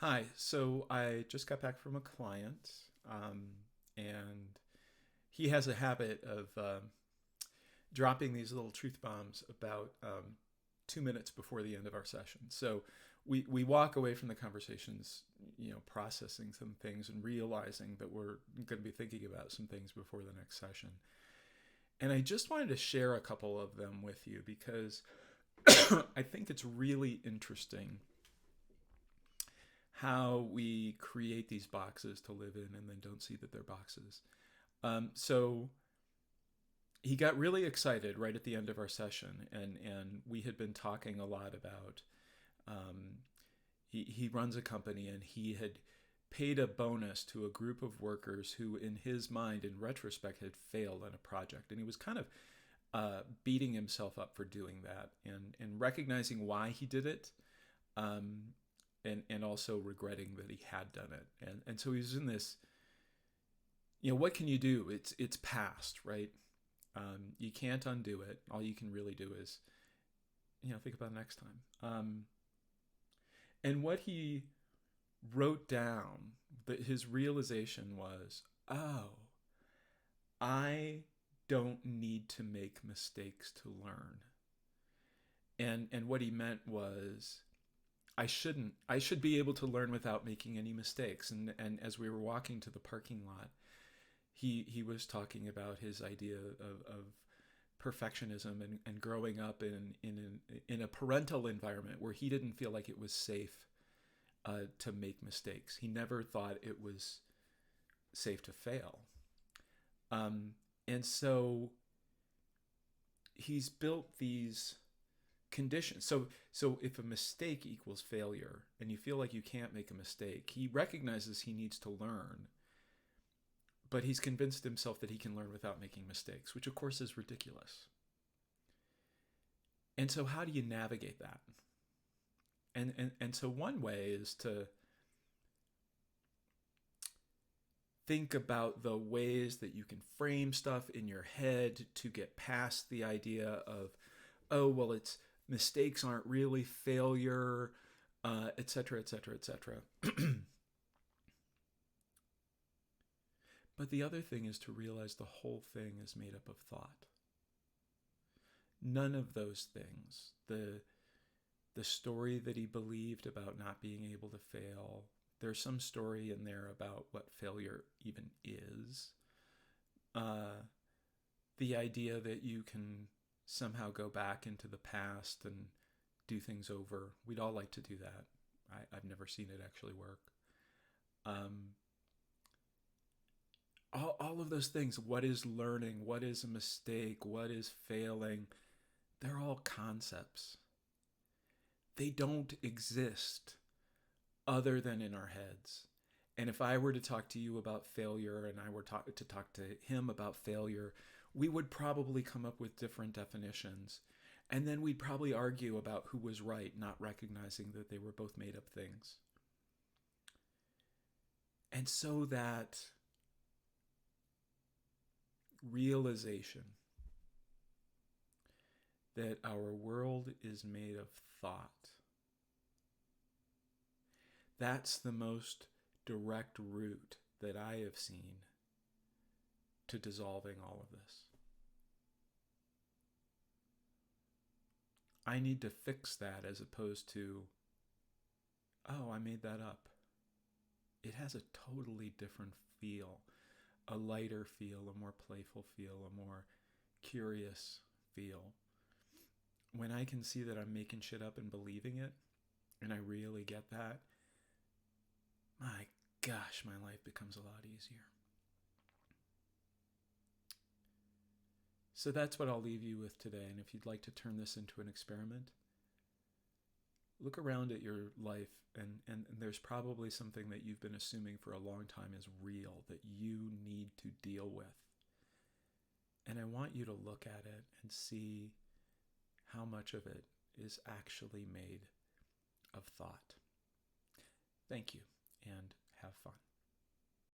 Hi. So I just got back from a client, and he has a habit of dropping these little truth bombs about 2 minutes before the end of our session. So we walk away from the conversations, processing some things and realizing that we're going to be thinking about some things before the next session. And I just wanted to share a couple of them with you because I think it's really interesting how we create these boxes to live in and then don't see that they're boxes. So he got really excited right at the end of our session, and we had been talking a lot about. Um, he runs a company, and he had paid a bonus to a group of workers who, in his mind, in retrospect, had failed on a project, and he was kind of beating himself up for doing that, and recognizing why he did it. Um, and also regretting that he had done it. And so he's in this, what can you do? It's past, right? You can't undo it. All you can really do is, think about next time. And what he wrote down, that his realization was, oh, I don't need to make mistakes to learn. And what he meant was, I shouldn't. I should be able to learn without making any mistakes. And as we were walking to the parking lot, he was talking about his idea of perfectionism and growing up in a parental environment where he didn't feel like it was safe to make mistakes. He never thought it was safe to fail. And so he's built these conditions. So if a mistake equals failure and you feel like you can't make a mistake, he recognizes he needs to learn, but he's convinced himself that he can learn without making mistakes, which of course is ridiculous. And so how do you navigate that? And so one way is to think about the ways that you can frame stuff in your head to get past the idea of, oh, well, it's mistakes aren't really failure, et cetera, et cetera, et cetera. But the other thing is to realize the whole thing is made up of thought. None of those things, the story that he believed about not being able to fail, there's some story in there about what failure even is. Uh, the idea that you can somehow go back into the past and do things over. We'd all like to do that. I've never seen it actually work. Um, all of those things. What is learning? What is a mistake? What is failing? They're all concepts. They don't exist other than in our heads. And if I were to talk to you about failure and I were to talk to him about failure, we would probably come up with different definitions. And then we'd probably argue about who was right, not recognizing that they were both made up things. And so that realization that our world is made of thought, that's the most direct route that I have seen to dissolving all of this. I need to fix that as opposed to, oh, I made that up. It has a totally different feel, a lighter feel, a more playful feel, a more curious feel. When I can see that I'm making shit up and believing it, and I really get that, my gosh, my life becomes a lot easier. So that's what I'll leave you with today. And if you'd like to turn this into an experiment, look around at your life, and there's probably something that you've been assuming for a long time is real that you need to deal with. And I want you to look at it and see how much of it is actually made of thought. Thank you, and have fun.